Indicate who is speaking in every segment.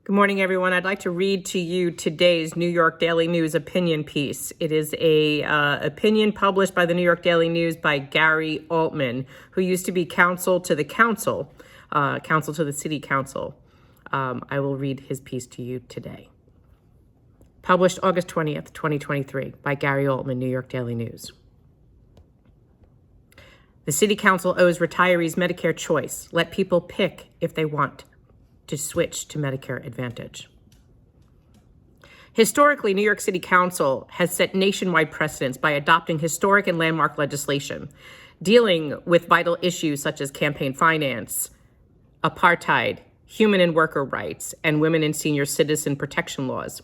Speaker 1: Good morning, everyone. I'd like to read to you today's New York Daily News opinion piece. It is a opinion published by the New York Daily News by Gary Altman, who used to be counsel to the council, counsel to the city council. I will read his piece to you today. Published August 20th, 2023 by Gary Altman, New York Daily News. The city council owes retirees Medicare choice. Let people pick if they want to switch to Medicare Advantage. Historically, New York City Council has set nationwide precedents by adopting historic and landmark legislation dealing with vital issues such as campaign finance, apartheid, human and worker rights, and women and senior citizen protection laws.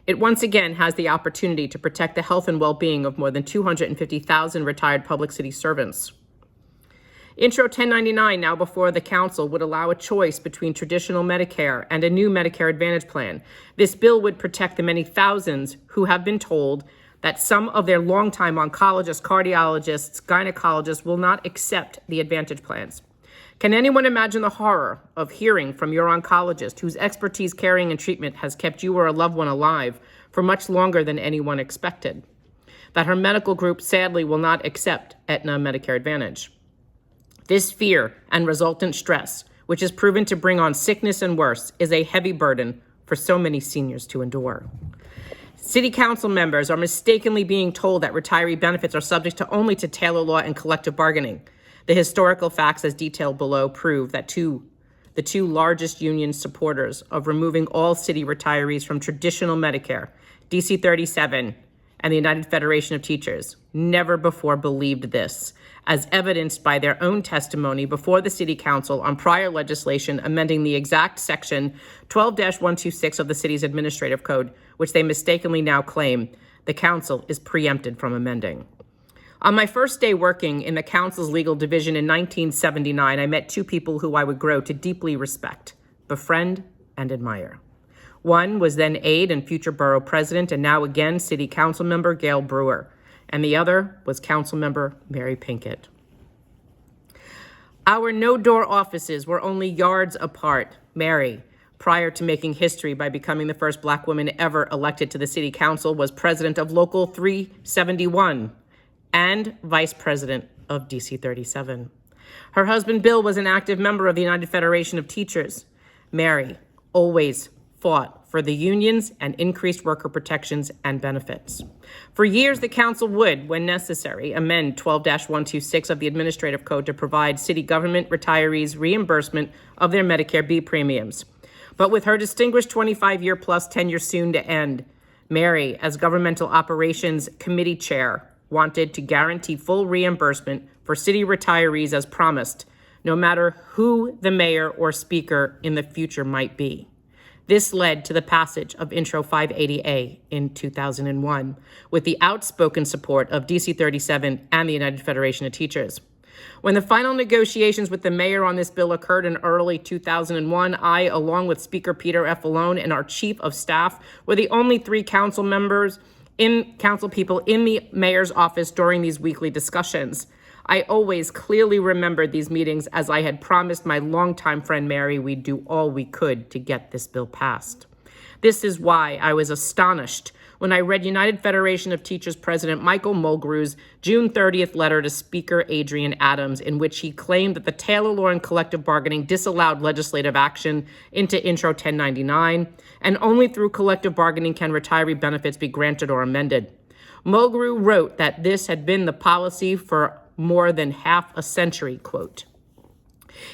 Speaker 1: It once again has the opportunity to protect the health and well-being of more than 250,000 retired public city servants. Intro 1099, now before the council, would allow a choice between traditional Medicare and a new Medicare Advantage plan. This bill would protect the many thousands who have been told that some of their longtime oncologists, cardiologists, gynecologists will not accept the Advantage plans. Can anyone imagine the horror of hearing from your oncologist, whose expertise, caring, and treatment has kept you or a loved one alive for much longer than anyone expected, that her medical group sadly will not accept Aetna Medicare Advantage? This fear and resultant stress, which is proven to bring on sickness and worse, is a heavy burden for so many seniors to endure. City council members are mistakenly being told that retiree benefits are subject only to Taylor law and collective bargaining. The historical facts as detailed below prove that the two largest union supporters of removing all city retirees from traditional Medicare, DC 37 and the United Federation of Teachers, never before believed this, as evidenced by their own testimony before the City Council on prior legislation amending the exact section 12-126 of the city's administrative code, which they mistakenly now claim the council is preempted from amending. On my first day working in the council's legal division in 1979, I met two people who I would grow to deeply respect, befriend, and admire. One was then aide and future borough president and now again city council member Gail Brewer, and the other was council member Mary Pinkett. Our no-door offices were only yards apart. Mary, prior to making history by becoming the first Black woman ever elected to the city council, was president of Local 371 and vice president of DC 37. Her husband Bill was an active member of the United Federation of Teachers. Mary always fought for the unions and increased worker protections and benefits. For years, the council would, when necessary, amend 12-126 of the administrative code to provide city government retirees reimbursement of their Medicare B premiums. But with her distinguished 25-year plus tenure soon to end, Mary, as governmental operations committee chair, wanted to guarantee full reimbursement for city retirees as promised, no matter who the mayor or speaker in the future might be. This led to the passage of Intro 580A in 2001, with the outspoken support of DC 37 and the United Federation of Teachers. When the final negotiations with the mayor on this bill occurred in early 2001, I, along with Speaker Peter F. Malone and our chief of staff, were the only three council people in the mayor's office during these weekly discussions. I always clearly remembered these meetings as I had promised my longtime friend Mary we'd do all we could to get this bill passed. This is why I was astonished when I read United Federation of Teachers President Michael Mulgrew's June 30th letter to Speaker Adrian Adams, in which he claimed that the Taylor law and collective bargaining disallowed legislative action into Intro 1099, and only through collective bargaining can retiree benefits be granted or amended. Mulgrew wrote that this had been the policy for more than half a century, quote.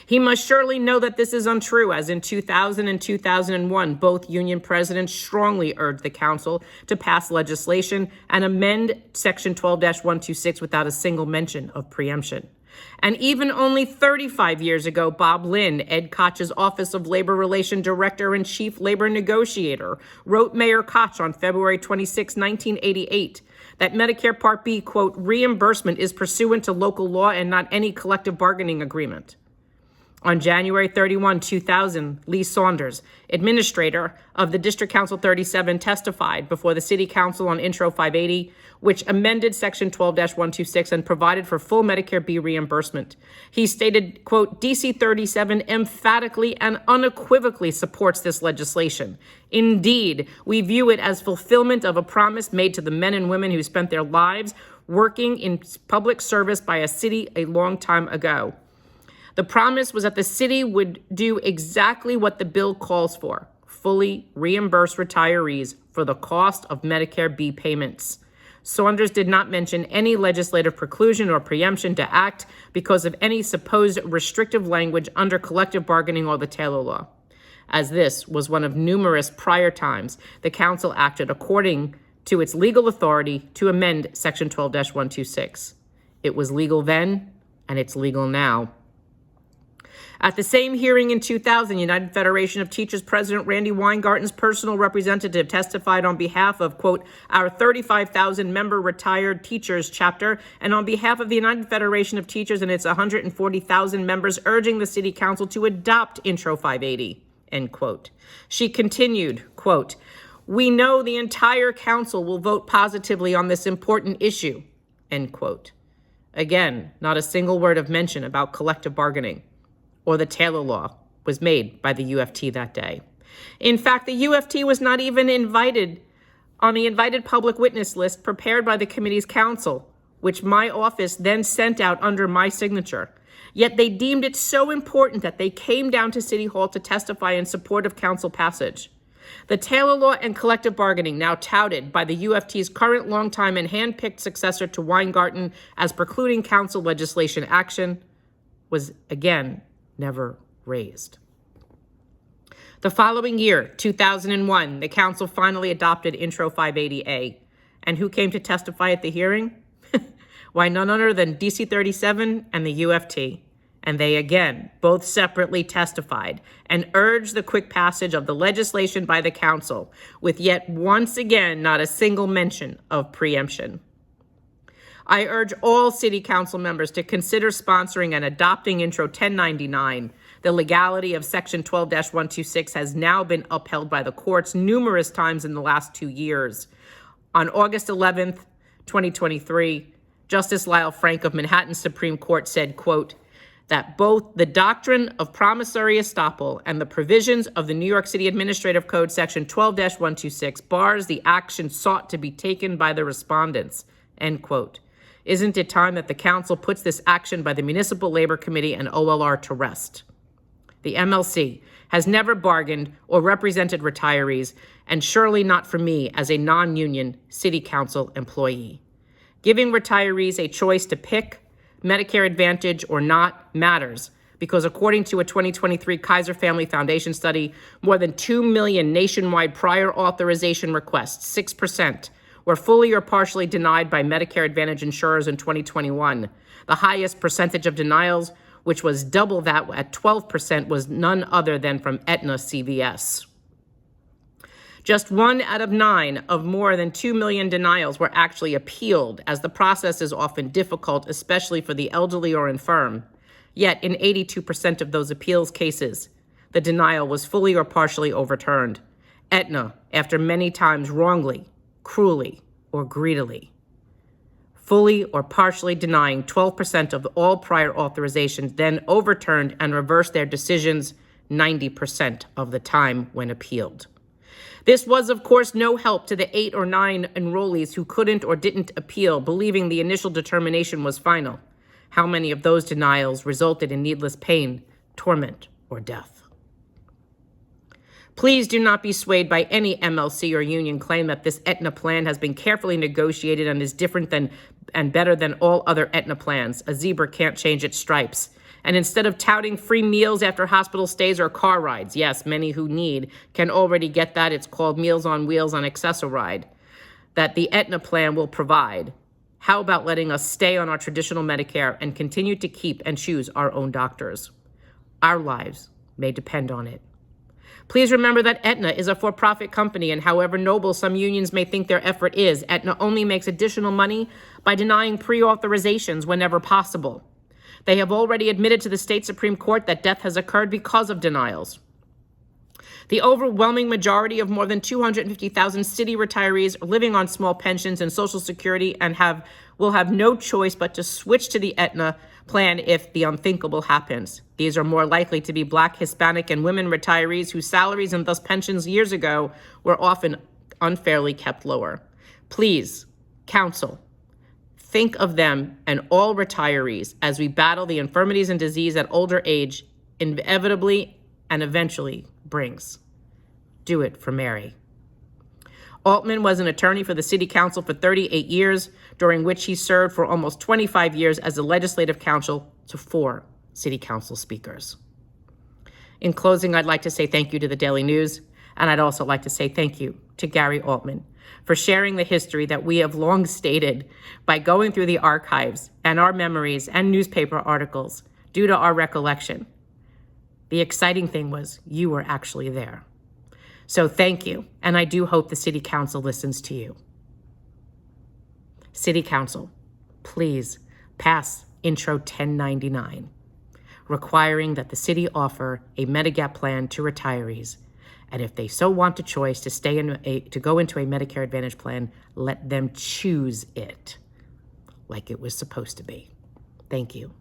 Speaker 1: He must surely know that this is untrue, as in 2000 and 2001, both union presidents strongly urged the council to pass legislation and amend Section 12-126 without a single mention of preemption. And even only 35 years ago, Bob Lynn, Ed Koch's Office of Labor Relation Director and Chief Labor Negotiator, wrote Mayor Koch on February 26, 1988, that Medicare Part B, quote, reimbursement is pursuant to local law and not any collective bargaining agreement. On January 31, 2000, Lee Saunders, administrator of the District Council 37, testified before the City Council on Intro 580, which amended Section 12-126 and provided for full Medicare B reimbursement. He stated, quote, DC 37 emphatically and unequivocally supports this legislation. Indeed, we view it as fulfillment of a promise made to the men and women who spent their lives working in public service by a city a long time ago. The promise was that the city would do exactly what the bill calls for, fully reimburse retirees for the cost of Medicare B payments. Saunders did not mention any legislative preclusion or preemption to act because of any supposed restrictive language under collective bargaining or the Taylor Law. As this was one of numerous prior times the council acted according to its legal authority to amend Section 12-126. It was legal then, and it's legal now. At the same hearing in 2000, United Federation of Teachers President Randy Weingarten's personal representative testified on behalf of, quote, our 35,000-member retired teachers chapter, and on behalf of the United Federation of Teachers and its 140,000 members, urging the City Council to adopt Intro 580, end quote. She continued, quote, we know the entire council will vote positively on this important issue, end quote. Again, not a single word of mention about collective bargaining or the Taylor Law was made by the UFT that day. In fact, the UFT was not even invited on the invited public witness list prepared by the committee's counsel, which my office then sent out under my signature. Yet they deemed it so important that they came down to City Hall to testify in support of council passage. The Taylor Law and collective bargaining, now touted by the UFT's current longtime and hand-picked successor to Weingarten as precluding council legislation action, was again never raised. The following year, 2001, the council finally adopted Intro 580A. And who came to testify at the hearing? Why, none other than DC 37 and the UFT. And they again, both separately testified and urged the quick passage of the legislation by the council, with yet once again not a single mention of preemption. I urge all City Council members to consider sponsoring and adopting Intro 1099. The legality of Section 12-126 has now been upheld by the courts numerous times in the last 2 years. On August 11th, 2023, Justice Lyle Frank of Manhattan Supreme Court said, quote, that both the doctrine of promissory estoppel and the provisions of the New York City Administrative Code Section 12-126 bars the action sought to be taken by the respondents, end quote. Isn't it time that the council puts this action by the Municipal Labor Committee and OLR to rest? The MLC has never bargained or represented retirees, and surely not for me as a non-union City Council employee. Giving retirees a choice to pick Medicare Advantage or not matters, because according to a 2023 Kaiser Family Foundation study, more than 2 million nationwide prior authorization requests, 6%, were fully or partially denied by Medicare Advantage insurers in 2021. The highest percentage of denials, which was double that at 12%, was none other than from Aetna CVS. Just 1 out of 9 of more than 2 million denials were actually appealed, as the process is often difficult, especially for the elderly or infirm. Yet, in 82% of those appeals cases, the denial was fully or partially overturned. Aetna, after many times wrongly, cruelly, or greedily, fully or partially denying 12% of all prior authorizations, then overturned and reversed their decisions 90% of the time when appealed. This was, of course, no help to the 8 or 9 enrollees who couldn't or didn't appeal, believing the initial determination was final. How many of those denials resulted in needless pain, torment, or death? Please do not be swayed by any MLC or union claim that this Aetna plan has been carefully negotiated and is different than and better than all other Aetna plans. A zebra can't change its stripes. And instead of touting free meals after hospital stays or car rides, yes, many who need can already get that. It's called Meals on Wheels on Access-A-Ride, that the Aetna plan will provide. How about letting us stay on our traditional Medicare and continue to keep and choose our own doctors? Our lives may depend on it. Please remember that Aetna is a for-profit company, and however noble some unions may think their effort is, Aetna only makes additional money by denying pre-authorizations whenever possible. They have already admitted to the state Supreme Court that death has occurred because of denials. The overwhelming majority of more than 250,000 city retirees are living on small pensions and Social Security and will have no choice but to switch to the Aetna plan if the unthinkable happens. These are more likely to be Black, Hispanic, and women retirees whose salaries and thus pensions years ago were often unfairly kept lower. Please, counsel, think of them and all retirees as we battle the infirmities and disease that older age inevitably and eventually brings. Do it for Mary. Altman was an attorney for the City Council for 38 years, during which he served for almost 25 years as a legislative counsel to 4 City Council speakers. In closing, I'd like to say thank you to the Daily News, and I'd also like to say thank you to Gary Altman for sharing the history that we have long stated by going through the archives and our memories and newspaper articles due to our recollection. The exciting thing was you were actually there. So thank you, and I do hope the City Council listens to you. City Council, please pass Intro 1099, requiring that the city offer a Medigap plan to retirees, and if they so want a choice to go into a Medicare Advantage plan, let them choose it like it was supposed to be. Thank you.